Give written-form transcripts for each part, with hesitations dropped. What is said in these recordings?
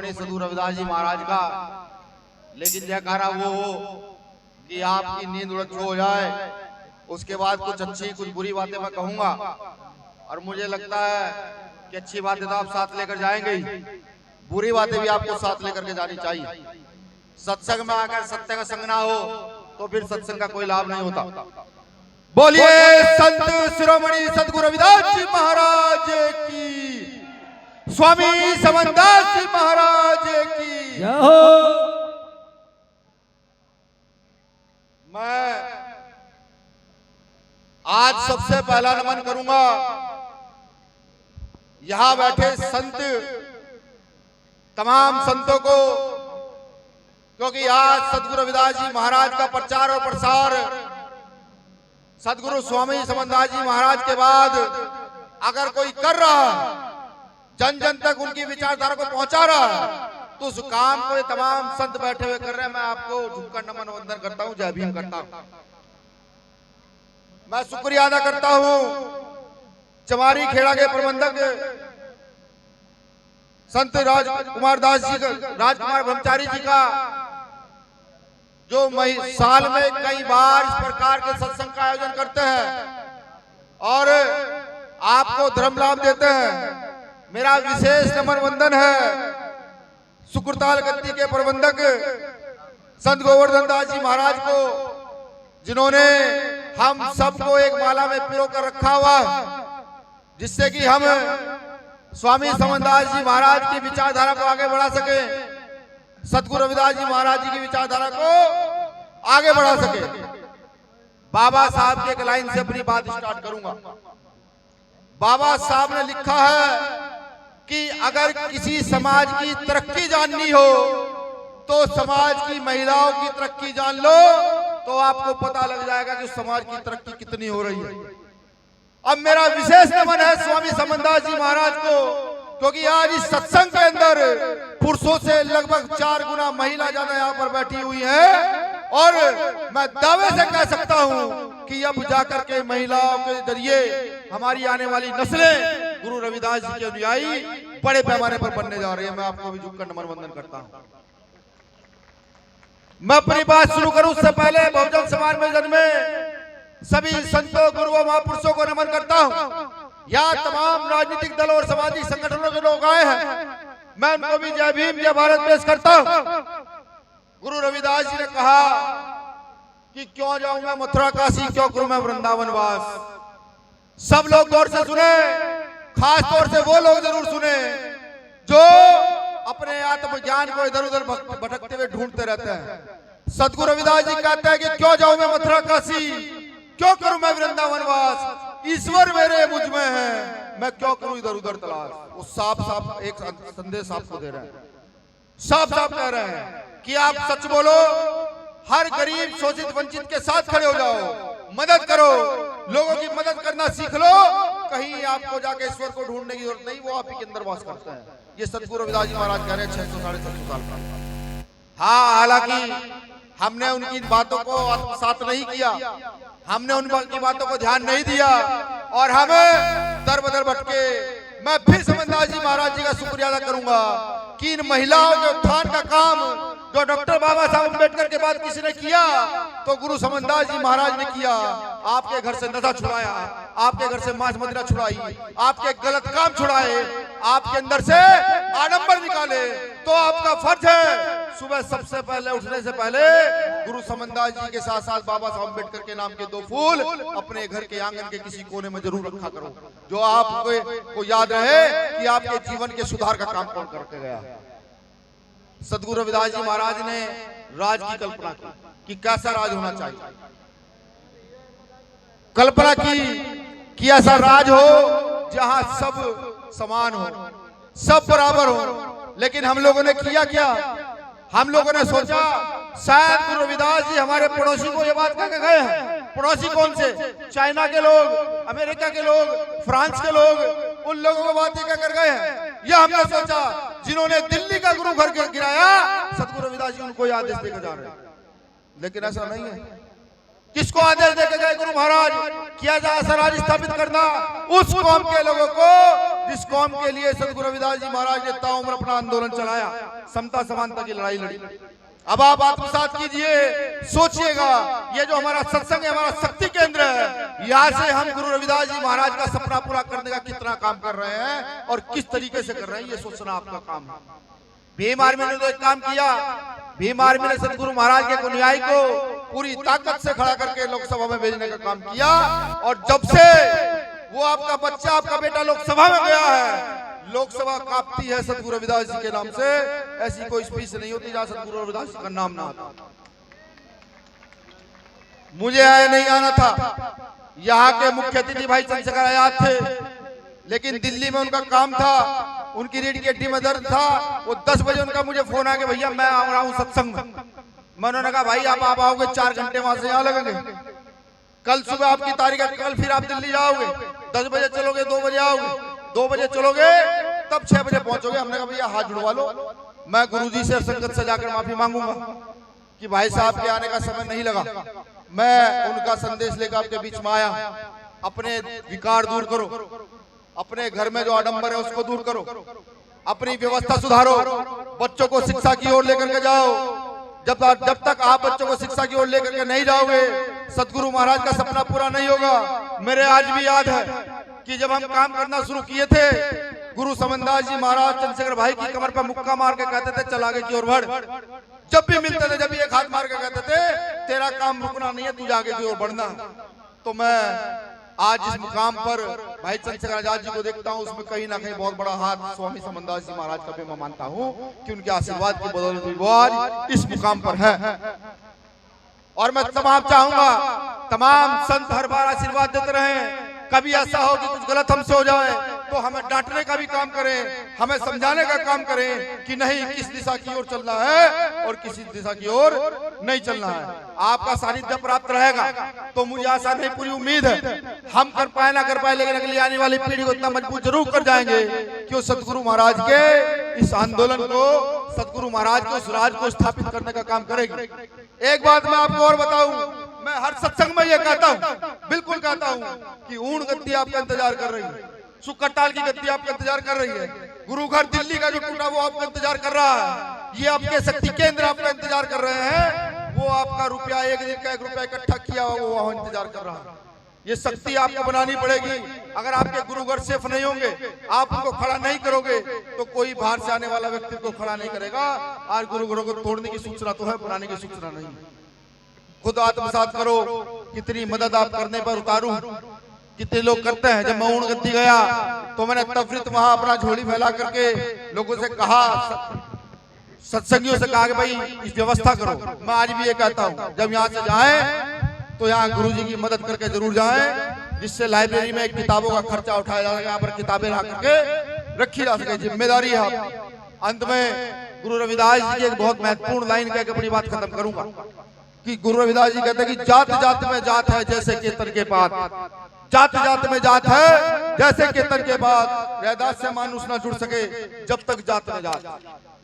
सद्गुरु रविदास जी महाराज का, लेकिन जयकारा वो हो कि आपकी नींद उड़द हो जाए। उसके बाद कुछ अच्छी कुछ बुरी बातें मैं कहूंगा, और मुझे लगता है कि अच्छी बातें तो आप साथ लेकर जाएंगे ही, बुरी बातें भी आपको साथ लेकर के जानी चाहिए। सत्संग में आकर सत्य का संग ना हो तो फिर सत्संग का कोई लाभ नहीं होता। बोलिए संत शिरोमणि सद्गुरु रविदास जी महाराज की, स्वामी समनदास जी महाराज की। मैं आज सबसे पहला नमन करूंगा यहां बैठे संत, तमाम संतों को, क्योंकि आज सद्गुरु रविदास जी महाराज का प्रचार और प्रसार सद्गुरु स्वामी समनदास जी महाराज के बाद अगर कोई कर रहा है, जन जन तक उनकी विचारधारा को पहुंचा रहा है, तो उस काम को ये तमाम संत बैठे हुए कर रहे हैं। मैं आपको झुककर नमन वंदन करता हूं, जय भीम करता हूं। मैं शुक्रिया अदा करता हूं चमारी खेड़ा के प्रबंधक संत राजकुमार दास जी का, राजकुमार ब्रह्मचारी जी का, जो साल में कई बार इस प्रकार के सत्संग का आयोजन करते हैं और आपको धर्म लाभ देते हैं। मेरा विशेष नमन वंदन है सुकुरताल गद्दी के प्रबंधक संत गोवर्धन दास जी महाराज को, जिन्होंने हम सबको एक माला में पिरो कर रखा हुआ, जिससे कि हम स्वामी समनदास जी महाराज की विचारधारा को आगे बढ़ा सके, सद्गुरु रविदास जी महाराज जी की विचारधारा को आगे बढ़ा सके। बाबा साहब की एक लाइन से अपनी बात स्टार्ट करूंगा। बाबा साहब ने लिखा है कि अगर किसी समाज की तरक्की जाननी हो तो समाज की महिलाओं की तरक्की जान लो, तो आपको पता लग जाएगा कि समाज की तरक्की कितनी हो रही है। अब मेरा विशेष नमन है स्वामी समनदास जी महाराज को, क्योंकि आज इस सत्संग के अंदर पुरुषों से लगभग 4 गुना महिला ज्यादा यहाँ पर बैठी हुई है, और मैं दावे से कह सकता हूँ कि अब जाकर के महिलाओं के जरिए हमारी आने वाली नस्लें गुरु रविदास जी के अनुयायी बड़े पैमाने पर बनने जा रही है। मैं आपको भी झुककर नमन वंदन करता हूँ। मैं अपनी बात शुरू करूं उससे पहले बहुजन समाज में जन्मे सभी संतों, गुरुओं, महापुरुषों को नमन करता हूं। यहाँ तमाम राजनीतिक दलों और सामाजिक संगठनों के लोग आए हैं, मैं उनको भी जय भीम जय भारत पेश करता हूं। गुरु रविदास जी ने कहा कि क्यों जाऊं मैं मथुरा काशी, क्यों करूं मैं वृंदावन वास। सब लोग गौर से सुने, खास तौर से वो लोग जरूर सुने जो अपने आत्मज्ञान को इधर उधर भटकते हुए ढूंढते रहते हैं। सद्गुरु रविदास जी कहते हैं कि क्यों जाऊं मैं मथुरा काशी, क्यों करूं मैं वृंदावन वास, ईश्वर मेरे मुझ में है, मैं क्यों करूं इधर उधर तलाश। वो साफ साफ एक संदेश आपको दे रहे हैं, साफ साफ कह रहे हैं कि आप सच बोलो, हर गरीब शोषित वंचित के साथ खड़े हो जाओ, मदद करो, लोगों की मदद करना सीख लो, कहीं आपको जाके ईश्वर को ढूंढने की जरूरत नहीं, वो आप ही के अंदर वास करते हैं। ये सद्गुरु रविदास जी महाराज कह रहे हैं 600 साढ़े 600 साल का। हाँ, हालांकि हमने उनकी बातों को आत्मसात नहीं किया, हमने उनकी बातों को ध्यान नहीं दिया और हम दर बदर भटके। मैं फिर समनदास जी महाराज जी का शुक्रिया अदा करूंगा कि इन महिलाओं के उत्थान का काम जो डॉक्टर बाबा साहब अम्बेडकर के बाद किसी ने किया, तो गुरु समनदास जी महाराज ने किया। आपके घर से नशा छुड़ाया, आपके घर से मांस मदिरा छुड़ाई, आपके गलत काम छुड़ाए, आपके अंदर से आडंबर निकाले। तो आपका फर्ज है सुबह सबसे पहले उठने से पहले गुरु समनदास जी के साथ साथ बाबा साहब अम्बेडकर के नाम के 2 फूल अपने घर के आंगन के किसी कोने में जरूर रखा करो, जो आपको याद रहे कि आपके जीवन के सुधार का काम कौन करके गया। सद्गुरु रविदास जी महाराज ने राज की कल्पना की कि कैसा राज होना चाहिए। कल्पना की कि ऐसा राज हो जहां सब समान हो, सब बराबर हो। लेकिन हम लोगों ने किया क्या? हम लोगों ने सोचा शायद गुरु रविदास जी हमारे पड़ोसी को ये बात कह के गए हैं। पड़ोसी कौन से? चाइना के लोग, अमेरिका के लोग, फ्रांस के लोग, उन लोगों को बात कह कर गए हैं। यह हमने सोचा जिन्होंने दिल्ली का गुरु घर गिराया, सद्गुरु रविदास जी उनको आदेश देकर जा रहे हैं। लेकिन ऐसा नहीं है। किसको आदेश देकर गए गुरु महाराज? किया जाए ऐसा राज स्थापित करना उस कौम के लोगों को जिस कौम के लिए सदगुरु रविदास जी महाराज ने ताउम्र अपना आंदोलन चलाया, समता समानता की लड़ाई लड़ी। अब आप आत्मसात कीजिए, सोचिएगा, ये जो हमारा सत्संग है, हमारा शक्ति केंद्र है, यहाँ से हम गुरु रविदास जी महाराज का सपना पूरा करने का कितना काम कर रहे हैं और किस तरीके से कर रहे हैं, ये सोचना आपका काम है। भीम आर्मी ने तो एक काम किया, भीम आर्मी ने सदगुरु महाराज के अनुयायी को पूरी ताकत से खड़ा करके लोकसभा में भेजने का काम किया। और जब से वो आपका बच्चा, आपका बेटा लोकसभा में गया है, लोकसभा कांपती है सदगुरु रविदास जी के नाम से। ऐसी कोई स्पीच नहीं होती जहां सदगुरु रविदास जी का नाम ना आता। मुझे आया नहीं आना था, यहाँ के मुख्य अतिथि भाई चंद्रशेखर आजाद थे, लेकिन दिल्ली में उनका काम था, उनकी रीढ़ की हड्डी में दर्द था। वो 10 बजे उनका मुझे फोन आ गया, भैया मैं आ रहा हूँ सत्संग में। मैंने कहा भाई आप आओगे 4 घंटे वहां से यहाँ लगेंगे, कल सुबह आपकी तारीख है, कल फिर आप दिल्ली जाओगे, 10 बजे चलोगे, 2 बजे आओगे, 2 बजे चलोगे तब 6 बजे पहुंचोगे। हमने कहा भैया हाथ जुड़वा लो, मैं गुरुजी से संगत से जाकर माफी मांगूंगा कि भाई साहब के आने का समय नहीं लगा, मैं उनका संदेश लेकर आपके बीच में आया। अपने विकार दूर करो, अपने घर में जो आडंबर है उसको दूर करो, अपनी व्यवस्था सुधारो, बच्चों को शिक्षा की ओर लेकर के जाओ। जब तक आप बच्चों को शिक्षा की ओर लेकर के नहीं जाओगे, सदगुरु महाराज का सपना पूरा नहीं होगा। मेरे आज भी याद है कि जब हम काम करना शुरू किए थे, गुरु समनदास जी महाराज चंद्रशेखर भाई की कमर पर मुक्का मार के कहते थे चल आगे की ओर बढ़। जब भी मिलते थे, जब भी एक हाथ मार के कहते थे तेरा काम रुकना नहीं है, तुझे आगे की ओर बढ़ना। तो मैं आज इस मुकाम पर भाई चंद्रशेखर आजाद जी को देखता हूँ, उसमें कहीं ना कहीं बहुत बड़ा हाथ स्वामी समनदास जी महाराज का भी मैं मानता हूँ कि उनके आशीर्वाद की बदौलत वो आज इस मुकाम पर है। और मैं तमाम चाहूंगा, तमाम संत हर बार आशीर्वाद देते रहे। कभी ऐसा हो कि कुछ गलत हमसे हो जाए तो हमें डांटने का भी काम करें, हमें समझाने का काम करें कि नहीं किस दिशा की ओर चलना है और किसी दिशा की ओर नहीं चलना है। आपका सानिध्य प्राप्त रहेगा तो मुझे आशा नहीं, पूरी उम्मीद है हम कर पाए ना कर पाए, लेकिन अगली आने वाली पीढ़ी को इतना मजबूत जरूर कर जाएंगे कि वो सदगुरु महाराज के इस आंदोलन को, सदगुरु महाराज के उस राज को स्थापित करने का काम करेगी। एक बात मैं आपको और बताऊं, मैं हर सत्संग में ये कहता हूँ, बिल्कुल कहता हूँ कि ऊंट गद्दी आपका इंतजार कर रही है, सुकटाल की गद्दी आपका इंतजार कर रही है, गुरु घर दिल्ली का जो टूटा वो आपका इंतजार कर रहा है, ये आपके शक्ति केंद्र आपका इंतजार कर रहे हैं, वो आपका रुपया एक दिन का 1 रुपया इकट्ठा किया वो वहां इंतजार कर रहा है। ये शक्ति आपको बनानी पड़ेगी। अगर आपके गुरुघर सेफ नहीं होंगे, आप उनको खड़ा नहीं करोगे तो कोई बाहर से आने वाला व्यक्ति को खड़ा नहीं करेगा। आज गुरुघरों को तोड़ने की सूचना तो है, बनाने की सूचना नहीं। खुद आत्मसात करो, कितनी मदद आप करने पर उतारूं, कितने लोग करते हैं। जब मैं ऊंट गद्दी गया तो मैंने तफरीत वहां अपना झोली फैला करके लोगों से कहा, सत्संगियों से कहा कि भाई इस व्यवस्था करो। मैं आज भी ये कहता हूँ, जब यहाँ से जाए तो यहाँ गुरुजी की मदद करके जरूर जाएं, जिससे लाइब्रेरी में किताबों का खर्चा उठाया जा सके, यहाँ पर किताबें ला करके रखी जा सके, जिम्मेदारी है। अंत में गुरु रविदास जी की एक बहुत महत्वपूर्ण लाइन कह के अपनी बात खत्म करूंगा कि गुरु रविदास जी कहते हैं कि जात जात में जात है जैसे केतन के पात, जात जात में जात है जैसे केतन के पात, रैदास से मानुष ना जुड़ सके जब तक जात में जात।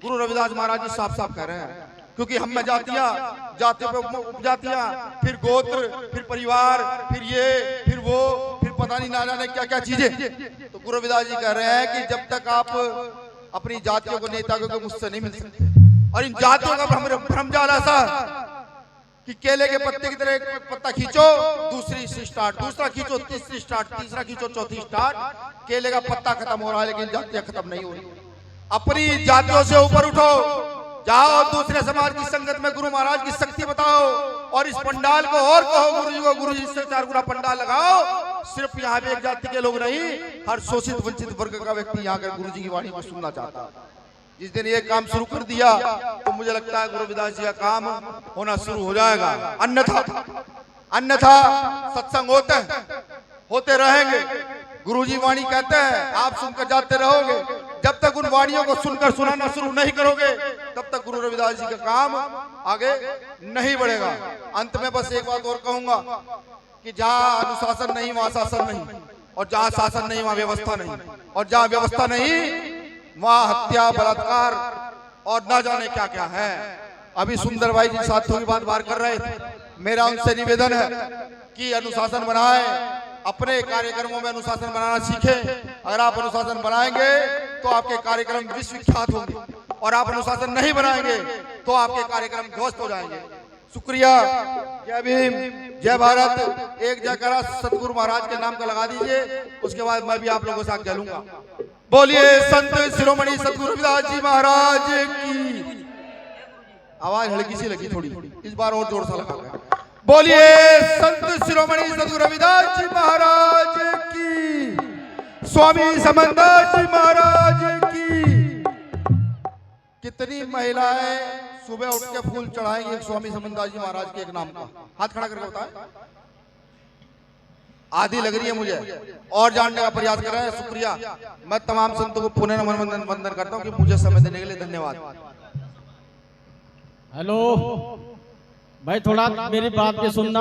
गुरु रविदास महाराज जी साफ साफ कह रहे हैं, क्योंकि हम में जातियां, जातियों पे उपजातियां, फिर गोत्र, फिर परिवार, फिर ये, फिर वो, फिर पता नहीं ना जाने क्या क्या चीजें। तो गुरु रविदास जी कह रहे हैं कि जब तक आप अपनी जातियों को, नेता को मुझसे नहीं मिल सकते। और इन जातियों का भ्रमजाल ऐसा कि केले के पत्ते की तरह एक पत्ता खींचो, दूसरी स्टार्ट, दूसरा खींचो, तीसरी स्टार्ट, तीसरा खींचो, चौथी स्टार्ट। केले का पत्ता खत्म हो रहा है लेकिन जातियां खत्म नहीं हो रही। अपनी जातियों से ऊपर उठो, जाओ दूसरे समाज की संगत में गुरु महाराज की शक्ति बताओ और इस पंडाल को और कहो गुरु जी को, गुरु जी से 4 गुना पंडाल लगाओ। सिर्फ यहाँ पे एक जाति के लोग नहीं, हर शोषित वंचित वर्ग का व्यक्ति यहाँ कर गुरु जी की वाणी को सुनना चाहता है। जिस दिन ये काम शुरू कर दिया तो मुझे लगता है गुरु रविदास जी का काम होना शुरू हो जाएगा। अन्यथा सत्संग होते रहेंगे। गुरुजी वाणी कहते हैं आप सुनकर जाते रहोगे, जब तक उन वाणियों को सुनकर सुनाना शुरू नहीं करोगे तब तक गुरु रविदास जी का काम आगे नहीं बढ़ेगा। अंत में बस एक बात और कहूंगा कि जहाँ अनुशासन नहीं वहां शासन नहीं, और जहाँ शासन नहीं वहां व्यवस्था नहीं, और जहाँ व्यवस्था नहीं वहां हत्या, बलात्कार और ना जाने क्या क्या है। अभी सुंदर भाई जी साथियों की बात बाहर कर रहे थे, मेरा उनसे निवेदन है कि अनुशासन बनाए, अपने कार्यक्रमों में अनुशासन बनाना सीखें। अगर आप अनुशासन बनाएंगे तो आपके कार्यक्रम विश्वविख्यात होंगे, और आप अनुशासन नहीं बनाएंगे तो आपके कार्यक्रम ध्वस्त हो जाएंगे। शुक्रिया। जय भीम, जय भारत। एक जयकारा सतगुरु महाराज के नाम का लगा दीजिए, उसके बाद मैं भी आप लोगों से आज्ञा लूंगा। बोलिए संत शिरोमणि सतगुरु रविदास जी महाराज की। आवाज हल्की सी लगी थोड़ी, इस बार और जोर से लगा। बोलिए संत शिरोमणि सतगुरु रविदास जी महाराज की, स्वामी समनदास जी महाराज की। कितनी महिलाएं सुबह उठ के फूल चढ़ाएंगी स्वामी समनदास जी महाराज के एक नाम का? हाथ खड़ा करके बताएं। आधी लग रही है मुझे, और जानने का प्रयास कर रहे हैं। शुक्रिया। मैं तमाम संतों को पुनः नमन वंदन करता हूं कि मुझे समय देने के लिए धन्यवाद। हेलो भाई, थोड़ा मेरी बात भी सुनना।